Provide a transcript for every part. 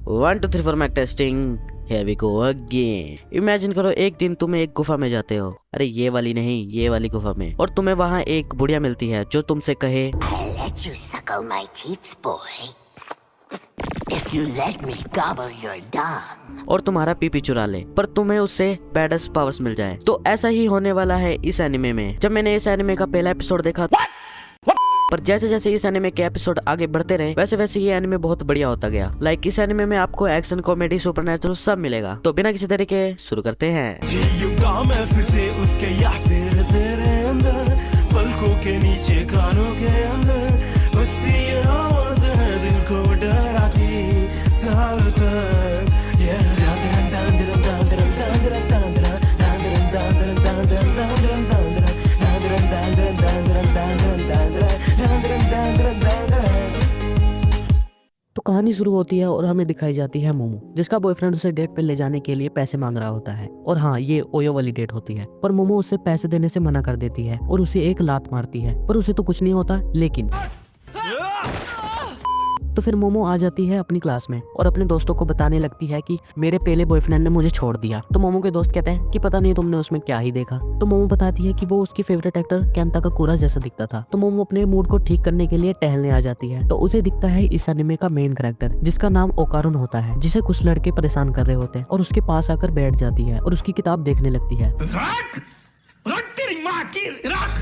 1 2 3 4 mike testing. Here we go again। Imagine करो एक दिन तुम एक गुफा में जाते हो, अरे ये वाली नहीं, ये वाली गुफा में, और तुम्हें वहाँ एक बुढ़िया मिलती है जो तुमसे कहे I'll let you suckle my teats, boy. If you let me gobble your dung. और तुम्हारा पीपी चुरा ले, पर तुम्हें उससे बैडस पावर्स मिल जाए। तो ऐसा ही होने वाला है इस एनिमे में। जब मैंने इस एनिमे का पहला एपिसोड देखा पर जैसे जैसे इस एनिमे के एपिसोड आगे बढ़ते रहे वैसे वैसे ये एनिमे बहुत बढ़िया होता गया। लाइक इस एनिमे में आपको एक्शन, कॉमेडी, सुपरनैचुरल सब मिलेगा। तो बिना किसी तरह के शुरू करते हैं। जीऊंगा मैं फिर से उसके या फिर तेरे अंदर, पलकों के नीचे कानों के अंदर बजती ये आवाज़ है दिल को डराती सालों तक। तो कहानी शुरू होती है और हमें दिखाई जाती है मोमो, जिसका बॉयफ्रेंड उसे डेट पे ले जाने के लिए पैसे मांग रहा होता है। और हाँ, ये ओयो वाली डेट होती है। पर मोमो उससे पैसे देने से मना कर देती है और उसे एक लात मारती है, पर उसे तो कुछ नहीं होता। लेकिन तो फिर मोमो आ जाती है अपनी क्लास में और अपने दोस्तों को बताने लगती है कि मेरे पहले बॉयफ्रेंड ने मुझे छोड़ दिया। तो मोमो के दोस्त कहते हैं कि पता नहीं तुमने उसमें क्या ही देखा। तो मोमो बताती है कि वो उसकी फेवरेट एक्टर केंता काकुरा जैसा दिखता था। तो मोमो अपने मूड को ठीक करने के लिए टहलने आ जाती है। तो उसे दिखता है इस एनिमे का मेन कैरेक्टर, जिसका नाम ओकारुन होता है, जिसे कुछ लड़के परेशान कर रहे होते हैं, और उसके पास आकर बैठ जाती है और उसकी किताब देखने लगती है।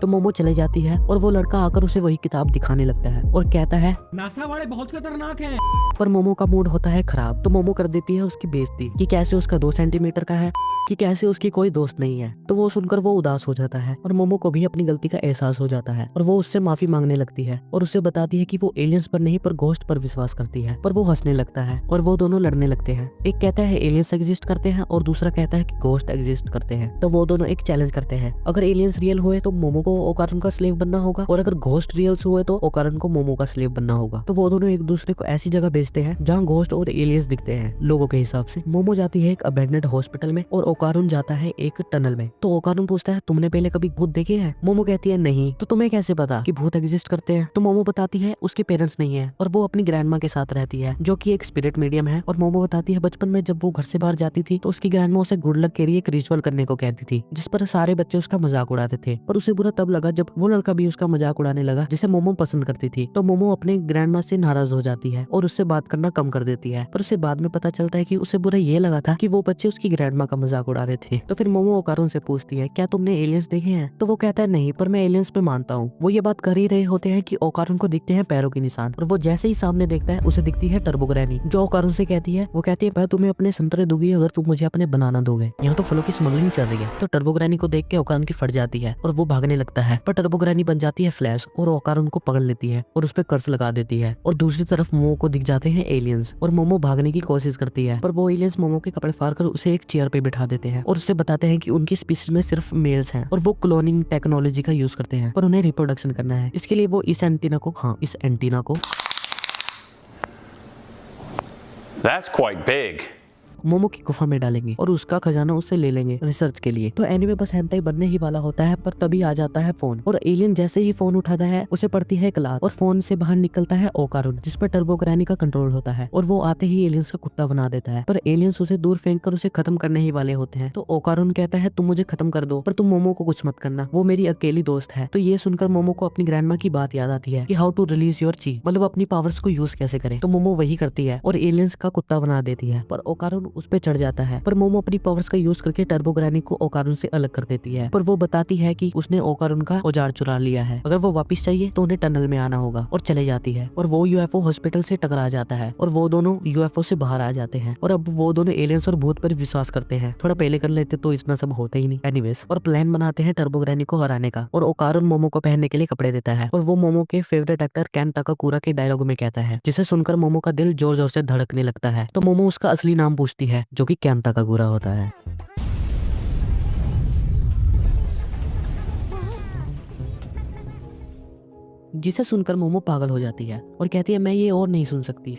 तो मोमो चले जाती है और वो लड़का आकर उसे वही किताब दिखाने लगता है और कहता है नासा वाले बहुत खतरनाक हैं। पर मोमो का मूड होता है खराब। तो मोमो कर देती है उसकी बेइज्जती कि कैसे उसका 2 सेंटीमीटर का है, कि कैसे उसकी कोई दोस्त नहीं है। तो वो सुनकर वो उदास हो जाता है और मोमो को भी अपनी गलती का एहसास हो जाता है और वो उससे माफी मांगने लगती है और उससे बताती है कि वो एलियंस पर नहीं पर घोस्ट पर विश्वास करती है। पर वो हंसने लगता है और वो दोनों लड़ने लगते हैं। एक कहता है एलियंस एग्जिस्ट करते हैं और दूसरा कहता है कि घोस्ट एग्जिस्ट करते हैं। तो वो दोनों एक चैलेंज करते हैं, अगर एलियंस रियल हुए तो मोमो को ओकारुन का स्लेव बनना होगा, और अगर घोस्ट रियल्स हुए तो ओकारुन को मोमो का स्लेव बनना होगा। तो वो दोनों एक दूसरे को ऐसी जगह भेजते हैं जहाँ घोस्ट और एलियंस दिखते हैं लोगों के हिसाब से। मोमो जाती है एक अबैंडन्ड हॉस्पिटल में और ओकारुन जाता है एक टनल में। तो ओकारुन पूछता है तुमने पहले कभी भूत देखे हैं? मोमो कहती है नहीं। तो तुम्हें कैसे पता कि भूत एग्जिस्ट करते हैं? तो मोमो बताती है उसके पेरेंट्स नहीं है और वो अपनी ग्रैंडमा के साथ रहती है, जो कि एक स्पिरिट मीडियम है। और मोमो बताती है बचपन में जब वो घर से बाहर जाती थी तो उसकी ग्रैंडमा उसे गुड लक के लिए एक रिचुअल करने को कहती थी, जिस पर सारे बच्चे उसका मजाक उड़ाते थे। पर उसे बुरा तब लगा जब वो लड़का भी उसका मजाक उड़ाने लगा जिसे मोमो पसंद करती थी। तो मोमो अपने ग्रैंडमा से नाराज हो जाती है और उससे बात करना कम कर देती है। पर उसे बाद में पता चलता है कि उसे बुरा ये लगा था कि वो बच्चे उसकी ग्रैंडमा का मजाक उड़ा रहे थे। तो फिर मोमो ओकारुन से पूछती है क्या तुमने एलियंस देखे हैं? तो वो कहता है नहीं, पर मैं एलियंस पे मानता हूँ। वो ये बात कर ही रहे होते हैं कि ओकारुन को दिखते हैं पैरों के निशान, और वो जैसे ही सामने देखता है उसे दिखती है टर्बो ग्रैनी, जो ओकारुन से कहती है, वो कहती है मैं तुम्हें अपने संतरे दूंगी अगर तुम मुझे अपने बनाना दोगे। यहाँ तो फलों की स्मगलिंग चल रही है। तो टर्बो ग्रैनी को देख के ओकारुन की फट जाती है और वो भागने लगता है। पर टर्बो ग्रैनी बन जाती है फ्लैश और ओकारुन को पकड़ लेती है और उस पर कर्स लगा देती है। और दूसरी तरफ मोमो को दिख जाते हैं एलियंस और मोमो भागने की कोशिश करती है, पर वो एलियंस मोमो के कपड़े फाड़ कर उसे एक चेयर पे बिठा देते हैं और उससे बताते हैं कि उनकी स्पीशीज में सिर्फ मेल्स हैं और वो क्लोनिंग टेक्नोलॉजी का यूज करते हैं, पर उन्हें रिप्रोडक्शन करना है। इसके लिए वो इस एंटीना को That's quite big. मोमो की गुफा में डालेंगे और उसका खजाना उससे ले लेंगे रिसर्च के लिए। तो एनीमे बस हेंटाई बनने ही वाला होता है, पर तभी आ जाता है फोन और एलियन जैसे ही फोन उठाता है उसे पड़ती है क्लास और फोन से बाहर निकलता है ओकारुन, जिस पर टर्बो ग्रैनी का कंट्रोल होता है और वो आते ही एलियंस का कुत्ता बना देता है। पर एलियंस उसे दूर फेंक कर उसे खत्म करने ही वाले होते हैं। तो ओकारुन कहता है तुम मुझे खत्म कर दो, पर तुम मोमो को कुछ मत करना, वो मेरी अकेली दोस्त है। तो ये सुनकर मोमो को अपनी ग्रैंडमा की बात याद आती है कि हाउ टू रिलीज योर ची, मतलब अपनी पावर्स को यूज कैसे करें। तो मोमो वही करती है और एलियंस का कुत्ता बना देती है, पर ओकारुन उस पर चढ़ जाता है। पर मोमो अपनी पावर्स का यूज करके टर्बो ग्रैनी को ओकारुन से अलग कर देती है, पर वो बताती है कि उसने ओकारुन का औजार चुरा लिया है, अगर वो वापस चाहिए तो उन्हें टनल में आना होगा, और चले जाती है। और वो यूएफओ हॉस्पिटल से टकरा जाता है और वो दोनों यूएफओ से बाहर आ जाते हैं और अब वो दोनों एलियंस और भूत पर विश्वास करते हैं। थोड़ा पहले कर लेते तो इतना सब होता ही नहीं। एनीवेज, और प्लान बनाते हैं टर्बो ग्रैनी को हराने का, और ओकारुन मोमो को पहनने के लिए कपड़े देता है और वो मोमो के फेवरेट एक्टर केंता काकुरा के डायलॉग में कहता है, जिसे सुनकर मोमो का दिल जोर जोर से धड़कने लगता है। तो मोमो उसका असली नाम पूछती है, जो कि केंता काकुरा होता है। जिसे सुनकर मोमो पागल हो जाती है और कहती है मैं ये और नहीं सुन सकती।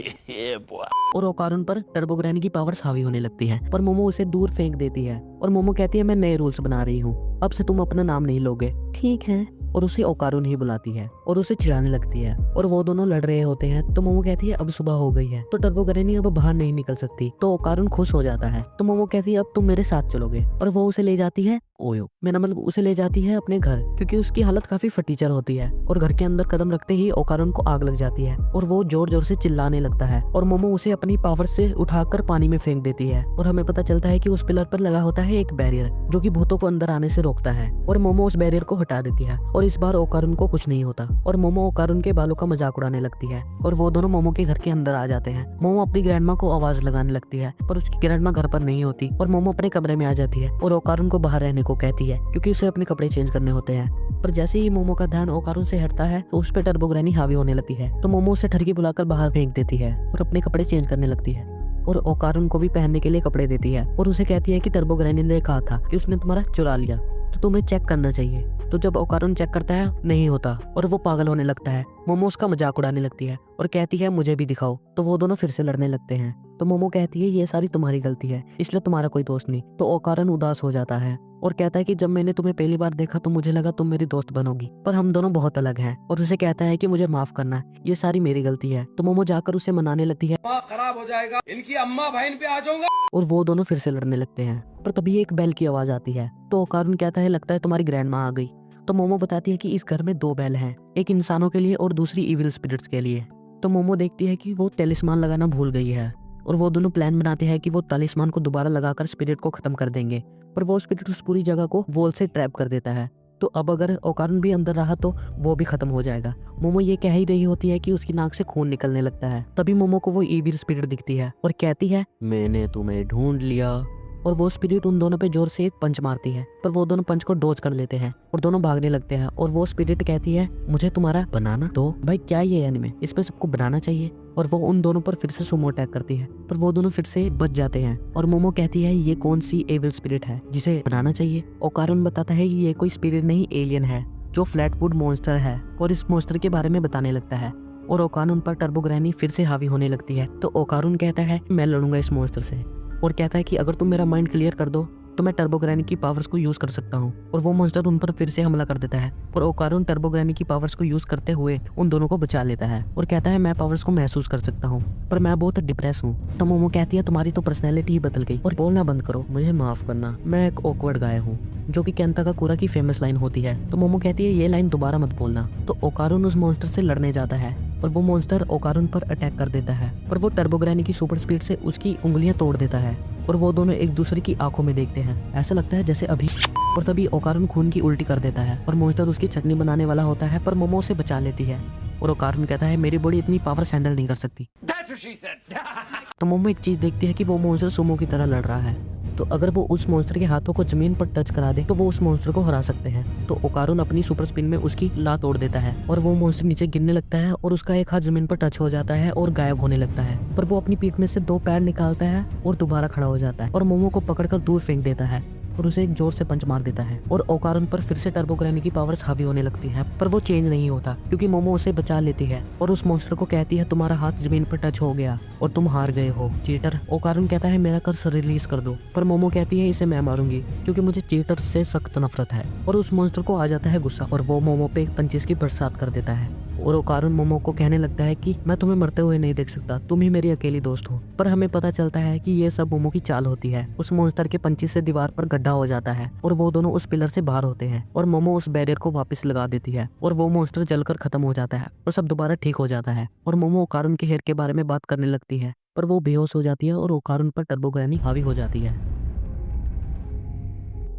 और ओकारुन पर टर्बो ग्रैनी की पावर्स हावी होने लगती है, पर मोमो उसे दूर फेंक देती है और मोमो कहती है मैं नए रूल्स बना रही हूँ, अब से तुम अपना नाम नहीं लोगे। ठीक है। और उसे ओकारुन ही बुलाती है और उसे चिढ़ाने लगती है और वो दोनों लड़ रहे होते हैं। तो मोमो कहती है अब सुबह हो गई है तो टर्बो ग्रैनी अब बाहर नहीं निकल सकती। तो ओकारुन खुश हो जाता है। तो मोमो कहती है अब तुम मेरे साथ चलोगे और वो उसे ले जाती है ओयो मेरा मतलब उसे ले जाती है अपने घर, क्योंकि उसकी हालत काफी फटीचर होती है और घर के अंदर कदम रखते ही ओकारुन को आग लग जाती है और वो जोर जोर से चिल्लाने लगता है और मोमो उसे अपनी पावर से उठाकर पानी में फेंक देती है और हमें पता चलता है कि उस पिलर पर लगा होता है एक बैरियर जो कि भूतों को अंदर आने से रोकता है और मोमो उस बैरियर को हटा देती है और इस बार ओकारुन को कुछ नहीं होता और मोमो ओकारुन के बालों का मजाक उड़ाने लगती है और वो दोनों मोमो के घर के अंदर आ जाते हैं। मोमो अपनी ग्रैंडमा को आवाज लगाने लगती है पर उसकी ग्रैंडमा घर पर नहीं होती और मोमो अपने कमरे में आ जाती है और ओकारुन को बाहर रहने को कहती है क्योंकि उसे अपने कपड़े चेंज करने होते हैं। पर जैसे ही मोमो का ध्यान ओकारुन से हटता है तो उस पर टर्बो ग्रैनी हावी होने लगती है। तो मोमो उसे ठरकी बुलाकर बाहर फेंक देती है और अपने कपड़े चेंज करने लगती है और ओकारुन को भी पहनने के लिए कपड़े देती है और उसे कहती है कि टर्बो ग्रैनी ने कहा था कि उसने तुम्हारा चुरा लिया तो तुम्हें चेक करना चाहिए। तो जब ओकारुन चेक करता है नहीं होता और वो पागल होने लगता है। मोमो उसका मजाक उड़ाने लगती है और कहती है मुझे भी दिखाओ। तो वो दोनों फिर से लड़ने लगते हैं। तो मोमो कहती है ये सारी तुम्हारी गलती है इसलिए तुम्हारा कोई दोस्त नहीं। तो ओकारुन उदास हो जाता है और कहता है कि जब मैंने तुम्हें पहली बार देखा तो मुझे लगा तुम मेरी दोस्त बनोगी पर हम दोनों बहुत अलग हैं और उसे कहता है कि मुझे माफ करना ये सारी मेरी गलती है। तो मोमो जाकर उसे मनाने लगती है खराब हो जाएगा, इनकी अम्मा बहन पे आ जाऊंगा। और वो दोनों फिर से लड़ने लगते हैं। पर तभी एक बेल की आवाज आती है। तो ओकारुन कहता है लगता है तुम्हारी ग्रैंडमा आ गई। तो मोमो बताती है कि इस घर में 2 बेल हैं, एक इंसानों के लिए और दूसरी इविल स्पिरिट्स के लिए। तो मोमो देखती है कि वो तलिस्मान लगाना भूल गई है और वो दोनों प्लान बनाते हैं कि वो तलिस्मान को दोबारा लगाकर स्पिरिट को खत्म कर देंगे। पर वो स्पिरिट उस पूरी जगह को वॉल से ट्रैप कर देता है। तो अब अगर ओकारुन भी अंदर रहा तो वो भी खत्म हो जाएगा। मोमो ये कह ही रही होती है कि उसकी नाक से खून निकलने लगता है। तभी मोमो को वो इविल स्पिरिट दिखती है और कहती है मैंने तुम्हें ढूंढ लिया और वो स्पिरिट उन दोनों पे जोर से एक पंच मारती है पर वो दोनों पंच को डॉज कर लेते हैं और दोनों भागने लगते हैं। और वो स्पिरिट कहती है मुझे तुम्हारा बनाना। तो भाई क्या ये एनीमे इस पे सबको बनाना चाहिए। और वो उन दोनों पर फिर से सुमो अटैक करती है पर वो दोनों फिर से बच जाते हैं। और मोमो कहती है ये कौन सी एविल स्पिरिट है जिसे बनाना चाहिए। ओकारुन बताता है कि ये कोई स्पिरिट नहीं एलियन है जो फ्लैटवुड मॉन्स्टर है और इस मॉन्स्टर के बारे में बताने लगता है। और ओकारुन पर टर्बो ग्रैनी फिर से हावी होने लगती है। तो ओकारुन कहता है मैं लड़ूंगा इस मॉन्स्टर से और कहता है कि अगर तुम मेरा माइंड क्लियर कर दो तो मैं टर्बो ग्रैनी की पावर्स को यूज कर सकता हूँ। और वो मॉन्स्टर उन पर फिर से हमला कर देता है पर ओकारुन टर्बो ग्रैनी की पावर्स को यूज करते हुए उन दोनों को बचा लेता है और कहता है मैं पावर्स को महसूस कर सकता हूँ पर मैं बहुत डिप्रेस हूँ। तो मोमो कहती है तुम्हारी तो पर्सनैलिटी ही बदल गई और बोलना बंद करो, मुझे माफ करना, मैं एक ऑकवर्ड गाय हूँ, जो कि केंता का कुरा की फेमस लाइन होती है। तो मोमो कहती है ये लाइन दोबारा मत बोलना। तो ओकारुन उस मॉन्स्टर से लड़ने जाता है और वो मॉन्स्टर ओकारुन पर अटैक कर देता है पर वो टर्बो ग्रैनी की सुपर स्पीड से उसकी उंगलियां तोड़ देता है और वो दोनों एक दूसरे की आंखों में देखते हैं। ऐसा लगता है जैसे अभी। और तभी ओकारुन खून की उल्टी कर देता है और मॉन्स्टर उसकी चटनी बनाने वाला होता है पर मोमो उसे बचा लेती है। और ओकारुन कहता है मेरी बॉडी इतनी पावर हैंडल नहीं कर सकती। तो मोमो एक चीज देखती है कि वो मॉन्स्टर सुमो की तरह लड़ रहा है। तो अगर वो उस मॉन्स्टर के हाथों को जमीन पर टच करा दे तो वो उस मॉन्स्टर को हरा सकते हैं। तो ओकारुन अपनी सुपर स्पिन में उसकी ला तोड़ देता है और वो मॉन्स्टर नीचे गिरने लगता है और उसका एक हाथ जमीन पर टच हो जाता है और गायब होने लगता है। पर वो अपनी पीठ में से 2 पैर निकालता है और दोबारा खड़ा हो जाता है और मोमो को पकड़कर दूर फेंक देता है और उसे एक जोर से पंच मार देता है। और ओकारुन पर फिर से टर्बो ग्रैनी की पावर्स हावी होने लगती हैं पर वो चेंज नहीं होता क्योंकि मोमो उसे बचा लेती है और उस मॉन्स्टर को कहती है तुम्हारा हाथ जमीन पर टच हो गया और तुम हार गए हो चीटर। ओकारुन कहता है मेरा कर्स रिलीज कर दो पर मोमो कहती है इसे मैं मारूंगी क्योंकि मुझे चीटर से सख्त नफरत है। और उस मॉन्स्टर को आ जाता है गुस्सा और वो मोमो पे पंचेस की बरसात कर देता है। और ओकारुन मोमो को कहने लगता है कि मैं तुम्हें मरते हुए नहीं देख सकता, तुम ही मेरी अकेली दोस्त हो। पर हमें पता चलता है कि ये सब मोमो की चाल होती है। उस मॉन्स्टर के पंची से दीवार पर गड्ढा हो जाता है और वो दोनों उस पिलर से बाहर होते हैं और मोमो उस बैरियर को वापस लगा देती है और वो मॉन्स्टर जलकर खत्म हो जाता है और सब दोबारा ठीक हो जाता है। और मोमो ओकारुन के हेयर के बारे में बात करने लगती है पर वो बेहोश हो जाती है और ओकारुन पर टर्बो ग्रैनी हावी हो जाती है।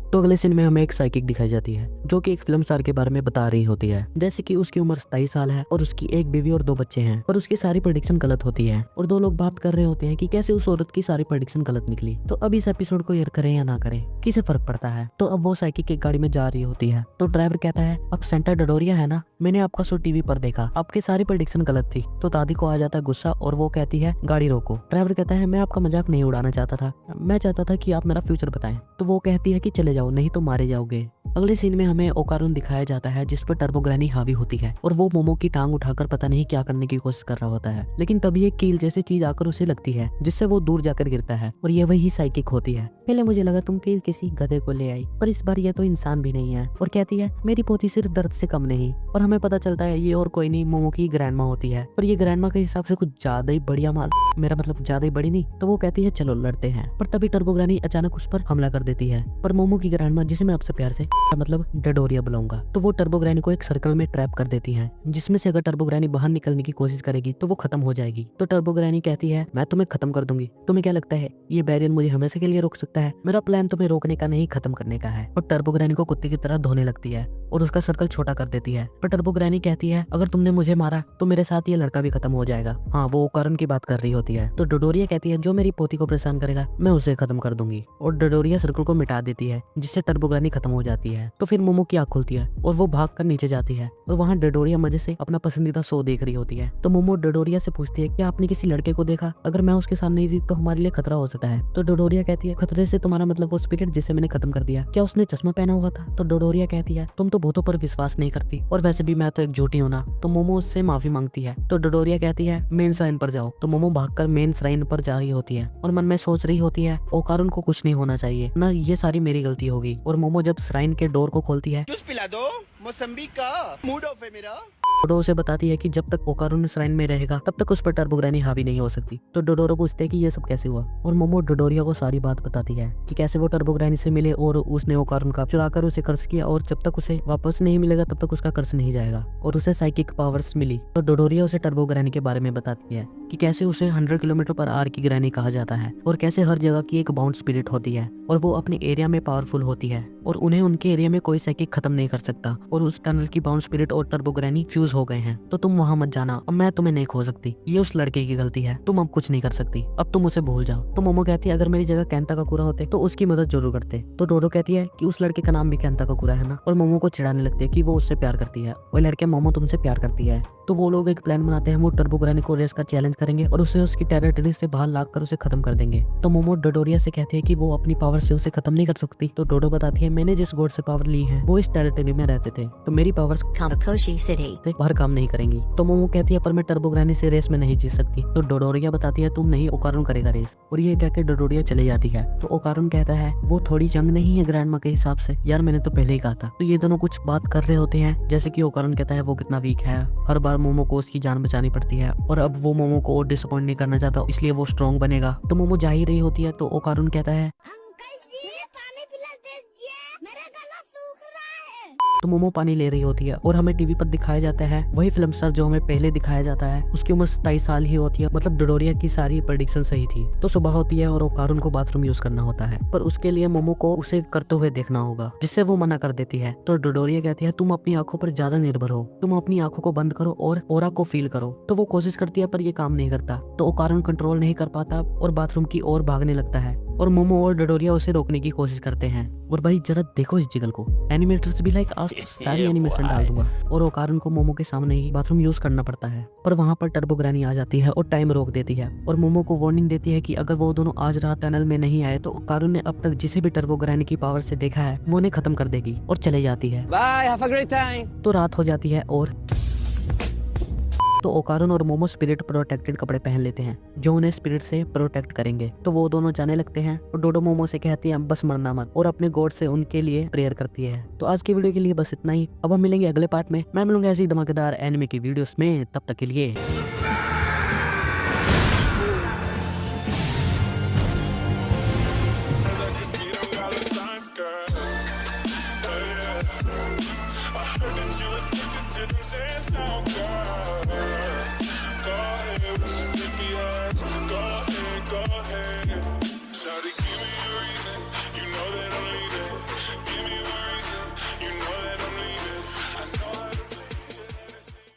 तो अगले सीन में हमें एक साइकिक दिखाई जाती है जो कि एक फिल्म स्टार के बारे में बता रही होती है। जैसे कि उसकी उम्र 27 साल है और उसकी एक बीवी और 2 बच्चे हैं पर उसकी सारी प्रेडिक्शन गलत होती है और 2 लोग बात कर रहे होते हैं कि कैसे उस औरत की सारी प्रेडिक्शन गलत निकली। तो अब इस एपिसोड को एयर करें या ना करें किसे फर्क पड़ता है। तो अब वो साइकिक एक गाड़ी में जा रही होती है तो ड्राइवर कहता है अब सेंटा डडोरिया है ना, मैंने आपका शो टीवी पर देखा, आपकी सारी प्रेडिक्शन गलत थी। तो दादी को आ जाता है गुस्सा और वो कहती है गाड़ी रोको। ड्राइवर कहता है मैं आपका मजाक नहीं उड़ाना चाहता था, मैं चाहता था कि आप मेरा फ्यूचर बताएं। तो वो कहती है कि चले जाओ नहीं तो मारे जाओगे। अगले सीन में हमें ओकारुन दिखाया जाता है जिस पर टर्बो ग्रैनी हावी होती है और वो मोमो की टांग उठाकर पता नहीं क्या करने की कोशिश कर रहा होता है। लेकिन तभी एक कील जैसी चीज आकर उसे लगती है जिससे वो दूर जाकर गिरता है और ये वही साइकिक होती है। पहले मुझे लगा तुम किसी गधे को ले आई, पर इस बार ये तो इंसान भी नहीं है। और कहती है मेरी पोती सिर्फ दर्द से कम नहीं। और हमें पता चलता है ये और कोई नहीं मोमो की ग्रैंडमा होती है, पर ये ग्रैंडमा के हिसाब से कुछ ज्यादा ही बढ़िया माल, मेरा मतलब ज्यादा ही बड़ी नहीं। तो वो कहती है चलो लड़ते हैं, पर तभी टर्बो ग्रैनी अचानक उस पर हमला कर देती है। पर मोमो की ग्रैंडमा, जिसे मैं आपसे प्यार से मतलब डडोरिया बुलाऊंगा, तो वो टर्बो ग्रैनी को एक सर्कल में ट्रैप कर देती है, जिसमें से अगर टर्बो ग्रैनी बाहर निकलने की कोशिश करेगी तो वो खत्म हो जाएगी। तो टर्बो ग्रैनी कहती है मैं तुम्हें खत्म कर दूंगी। तुम्हें क्या लगता है ये बैरियर मुझे हमेशा के लिए रोक सकता है? मेरा प्लान तुम्हें रोकने का नहीं, खत्म करने का है। और टर्बो ग्रैनी को कुत्ते की तरह धोने लगती है और उसका सर्कल छोटा कर देती है। पर टर्बो ग्रैनी कहती है अगर तुमने मुझे मारा तो मेरे साथ ये लड़का भी खत्म हो जाएगा। हाँ, वो ओकारुन की बात कर रही होती है। तो डोडोरिया कहती है जो मेरी पोती को परेशान करेगा मैं उसे खत्म कर दूंगी। और डोडोरिया सर्कल को मिटा देती है, जिससे टर्बो ग्रैनी खत्म हो जाती है। तो फिर मोमो की आंख खुलती है और वो भाग कर नीचे जाती है और वहाँ डोडोरिया मजे से अपना पसंदीदा शो देख रही होती है। तो मोमो डोडोरिया से पूछती है क्या आपने किसी लड़के को देखा? अगर मैं उसके सामने नहीं थी तो हमारे लिए खतरा हो सकता है। तो डोडोरिया कहती है खतरे से तुम्हारा मतलब वो स्पिरिट जिसे मैंने खत्म कर दिया, क्या उसने चश्मा पहना हुआ था? तो डोडोरिया कहती है तुम तो भूतों पर विश्वास नहीं करती और वैसे भी मैं तो एक झूठी हूं ना। तो मोमो उससे माफी मांगती है। तो डोडोरिया कहती है मेन श्राइन पर जाओ। तो मोमो भागकर मेन श्राइन पर जा रही होती है और मन में सोच रही होती है ओकारुन को कुछ नहीं होना चाहिए ना, ये सारी मेरी गलती होगी। और मोमो जब श्राइन के डोर को खोलती है जूस पिला दो, मौसम्बी का मूड ऑफ है मेरा। डोडो उसे बताती है कि जब तक ओकारुन श्राइन में रहेगा तब तक उस पर टर्बो ग्रैनी हावी नहीं हो सकती। तो डोडोरो पूछते हैं कि ये सब कैसे हुआ और मोमो डोडोरिया को सारी बात बताती है कि कैसे वो टर्बो ग्रैनी से मिले और उसने ओकारुन का चुराकर उसे कर्ज किया और जब तक उसे वापस नहीं मिलेगा तब तक उसका कर्ज नहीं जाएगा और उसे साइकिक पावर्स मिली। तो डोडोरिया उसे टर्बो ग्रैनी के बारे में बताती है कि कैसे उसे 100 किलोमीटर पर आवर की ग्रैनी कहा जाता है और कैसे हर जगह की एक बाउंड स्पिरिट होती है और वो अपने एरिया में पावरफुल होती है और उन्हें उनके एरिया में कोई साइकिक खत्म नहीं कर सकता। और उस टनल की बाउंड स्पिरिट और टर्बो ग्रैनी फ्यूज हो गए हैं। तो तुम वहां मत जाना, अब मैं तुम्हें नहीं खो सकती, ये उस लड़के की गलती है, तुम अब कुछ नहीं कर सकती, अब तुम उसे भूल जाओ। तो मोमो कहती है अगर मेरी जगह कैंता काकुरा होते तो उसकी मदद जरूर करते। तो डोडो कहती है कि उस लड़के का नाम भी कैंता काकुरा है ना। और मोमो को चिढ़ाने लगती है कि वो उससे प्यार करती है, वो लड़के मोमो तुमसे प्यार करती है। तो वो लोग एक प्लान बनाते हैं, वो टर्बो ग्रैनी को रेस का चैलेंज करेंगे और उसे उसकी टेरिटरी से बाहर लाकर उसे खत्म कर देंगे। तो मोमो डोडोरिया से कहते हैं कि वो अपनी पावर से उसे खत्म नहीं कर सकती। तो डोडो बताती है मैंने जिस गॉड से पावर ली है वो इस टेरिटरी में रहते थे, तो मेरी पावर्स Kamakoshi City. बाहर काम नहीं करेंगी। तो मोमो कहती है पर मैं टर्बो ग्रैनी से रेस में नहीं जीत सकती। तो डोडोरिया बताती है तुम नहीं, ओकारुन करेगा रेस। और ये कहकर डोडोरिया चले जाती है। तो ओकारुन कहता है वो थोड़ी यंग नहीं है ग्रैंडमा के हिसाब से। यार मैंने तो पहले ही कहा था। तो ये दोनों कुछ बात कर रहे होते हैं, जैसे कि ओकारुन कहता है वो कितना वीक है, हर बार मोमो को उसकी जान बचानी पड़ती है और अब वो मोमो को और डिसअपॉइंट नहीं करना चाहता, इसलिए वो स्ट्रॉन्ग बनेगा। तो मोमो जा ही रही होती है तो ओकारुन कहता है अंकल जी पानी पिला दीजिए, मेरा गला सूख रहा है। तो मोमो पानी ले रही होती है और हमें टीवी पर दिखाया जाता है वही फिल्म स्टार जो हमें पहले दिखाया जाता है। उसकी उम्र 27 साल ही होती है, मतलब डोडोरिया की सारी प्रेडिक्शन सही थी। तो सुबह होती है और ओकारुन को बाथरूम यूज करना होता है, पर उसके लिए मोमो को उसे करते हुए देखना होगा, जिससे वो मना कर देती है। तो डोडोरिया कहती है तुम अपनी आंखों पर ज्यादा निर्भर हो, तुम अपनी आंखों को बंद करो और ओरा को फील करो। तो वो कोशिश करती है पर ये काम नहीं करता। तो ओकारुन कंट्रोल नहीं कर पाता और बाथरूम की ओर भागने लगता है और मोमो और डोडोरिया उसे रोकने की कोशिश करते हैं। और भाई जरा देखो इस जिगल को, एनिमेटर्स भी लाइक आज तो सारी एनिमेशन डाल दूंगा। और ओकारुन को मोमो के सामने ही बाथरूम यूज करना पड़ता है, पर वहाँ पर टर्बो ग्रैनी आ जाती है और टाइम रोक देती है और मोमो को वार्निंग देती है कि अगर वो दोनों आज रात टनल में नहीं आए तो ओकारुन ने अब तक जिसे भी टर्बो ग्रैनी की पावर से देखा है वो उन्हें खत्म कर देगी और चले जाती है। Bye, have a great time. तो रात हो जाती है और तो ओकारुन और मोमो स्पिरिट प्रोटेक्टेड कपड़े पहन लेते हैं जो उन्हें स्पिरिट से प्रोटेक्ट करेंगे। तो वो दोनों जाने लगते हैं और डोडो मोमो से कहती है बस मरना मत और अपने गॉड से उनके लिए प्रेयर करती है। तो आज की वीडियो के लिए बस इतना ही। अब हम मिलेंगे अगले पार्ट में। मैं मिलूंगा ऐसी धमाकेदार एनिमे की वीडियोस में, तब तक के लिए